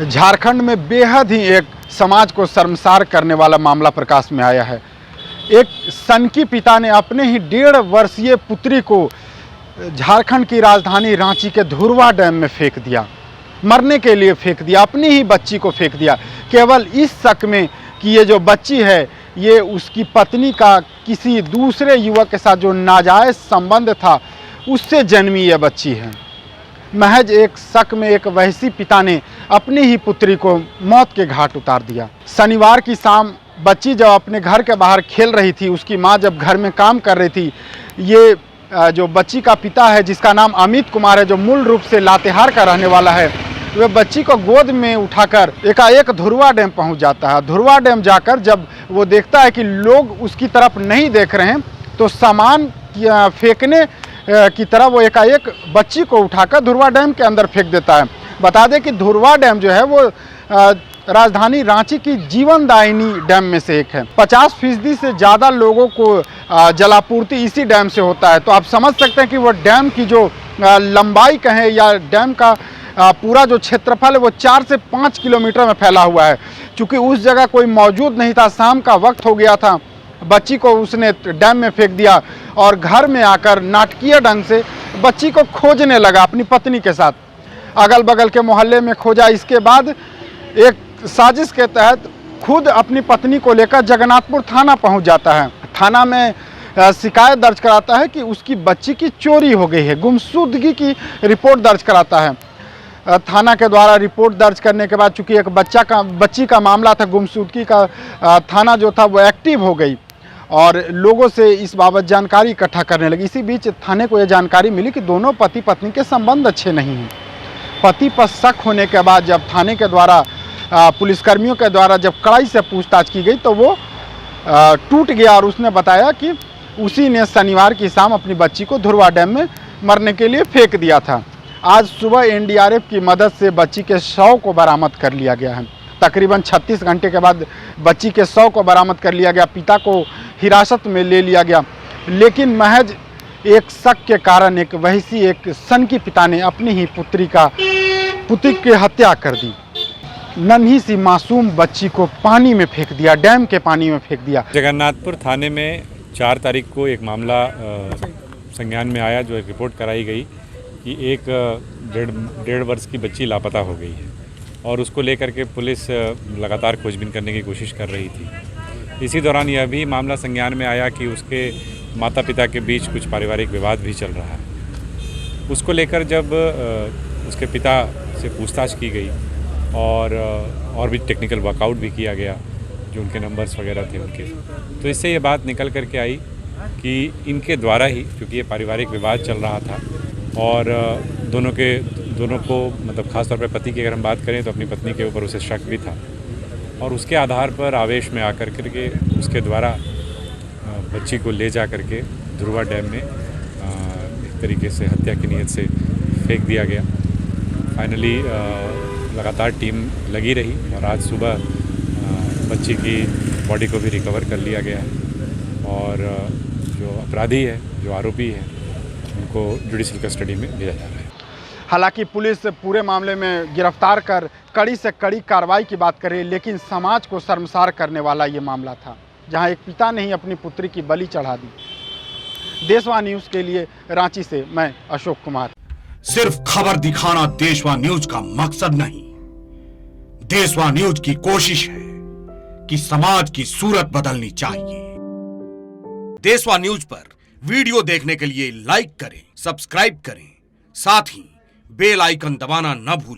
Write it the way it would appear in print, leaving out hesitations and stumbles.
झारखंड में बेहद ही एक समाज को शर्मसार करने वाला मामला प्रकाश में आया है। एक सनकी पिता ने अपने ही 1.5 वर्षीय पुत्री को झारखंड की राजधानी रांची के धुरवा डैम में फेंक दिया, मरने के लिए फेंक दिया, अपनी ही बच्ची को फेंक दिया, केवल इस शक में कि ये जो बच्ची है ये उसकी पत्नी का किसी दूसरे युवक के साथ जो नाजायज़ संबंध था उससे जन्मी ये बच्ची है। महज एक शक में एक वहशी पिता ने अपनी ही पुत्री को मौत के घाट उतार दिया। शनिवार की शाम बच्ची जब अपने घर के बाहर खेल रही थी, उसकी मां जब घर में काम कर रही थी, ये जो बच्ची का पिता है जिसका नाम अमित कुमार है, जो मूल रूप से लातेहार का रहने वाला है, वह बच्ची को गोद में उठाकर एकाएक धुरवा डैम पहुंच जाता है। धुरवा डैम जाकर जब वो देखता है कि लोग उसकी तरफ नहीं देख रहे हैं, तो सामान फेंकने की तरह वो एकाएक बच्ची को उठाकर धुरवा डैम के अंदर फेंक देता है। बता दें कि धुरवा डैम जो है वो राजधानी रांची की जीवनदायिनी डैम में से एक है। 50% से ज़्यादा लोगों को जलापूर्ति इसी डैम से होता है। तो आप समझ सकते हैं कि वो डैम की जो लंबाई कहें या डैम का पूरा जो क्षेत्रफल है वो 4 से 5 किलोमीटर में फैला हुआ है। चूँकि उस जगह कोई मौजूद नहीं था, शाम का वक्त हो गया था, बच्ची को उसने डैम में फेंक दिया और घर में आकर नाटकीय ढंग से बच्ची को खोजने लगा अपनी पत्नी के साथ। अगल बगल के मोहल्ले में खोजा। इसके बाद एक साजिश के तहत खुद अपनी पत्नी को लेकर जगन्नाथपुर थाना पहुंच जाता है। थाना में शिकायत दर्ज कराता है कि उसकी बच्ची की चोरी हो गई है, गुमशुदगी की रिपोर्ट दर्ज कराता है। थाना के द्वारा रिपोर्ट दर्ज करने के बाद चूँकि एक बच्ची का मामला था, गुमशुदगी का, थाना जो था वो एक्टिव हो गई और लोगों से इस बाबत जानकारी इकट्ठा करने लगी। इसी बीच थाने को यह जानकारी मिली कि दोनों पति पत्नी के संबंध अच्छे नहीं हैं। पति पर शक होने के बाद जब थाने के द्वारा पुलिसकर्मियों के द्वारा जब कड़ाई से पूछताछ की गई तो वो टूट गया और उसने बताया कि उसी ने शनिवार की शाम अपनी बच्ची को धुरवा डैम में मरने के लिए फेंक दिया था। आज सुबह एनडीआरएफ की मदद से बच्ची के शव को बरामद कर लिया गया है। तकरीबन 36 घंटे के बाद बच्ची के शव को बरामद कर लिया गया, पिता को हिरासत में ले लिया गया। लेकिन महज एक शक के कारण एक वहशी एक सनकी पिता ने अपनी ही पुत्री की हत्या कर दी। नन्ही सी मासूम बच्ची को पानी में फेंक दिया, डैम के पानी में फेंक दिया। जगन्नाथपुर थाने में 4 तारीख को एक मामला संज्ञान में आया, जो एक रिपोर्ट कराई गई कि एक 1.5 वर्ष की बच्ची लापता हो गई है और उसको लेकर के पुलिस लगातार खोजबीन करने की कोशिश कर रही थी। इसी दौरान यह भी मामला संज्ञान में आया कि उसके माता पिता के बीच कुछ पारिवारिक विवाद भी चल रहा है। उसको लेकर जब उसके पिता से पूछताछ की गई और भी टेक्निकल वर्कआउट भी किया गया, जो उनके नंबर्स वगैरह थे उनके, तो इससे ये बात निकल कर के आई कि इनके द्वारा ही, क्योंकि ये पारिवारिक विवाद चल रहा था और दोनों को मतलब ख़ासतौर पर पति की अगर हम बात करें तो अपनी पत्नी के ऊपर उसे शक भी था और उसके आधार पर आवेश में आकर के उसके द्वारा बच्ची को ले जा करके धुरवा डैम में एक तरीके से हत्या की नीयत से फेंक दिया गया। फाइनली लगातार टीम लगी रही और आज सुबह बच्ची की बॉडी को भी रिकवर कर लिया गया है और जो अपराधी है, जो आरोपी है, उनको जुडिशियल कस्टडी में लिया जा रहा है। हालांकि पुलिस पूरे मामले में गिरफ्तार कर कड़ी से कड़ी कार्रवाई की बात करे, लेकिन समाज को शर्मसार करने वाला ये मामला था, जहां एक पिता ने ही अपनी पुत्री की बलि चढ़ा दी। देशवा न्यूज़ के लिए रांची से मैं अशोक कुमार। सिर्फ खबर दिखाना देशवा न्यूज का मकसद नहीं, देशवा न्यूज की कोशिश है कि समाज की सूरत बदलनी चाहिए। देशवा न्यूज पर वीडियो देखने के लिए लाइक करें, सब्सक्राइब करें, साथ ही बेल आइकन दबाना न भूलें।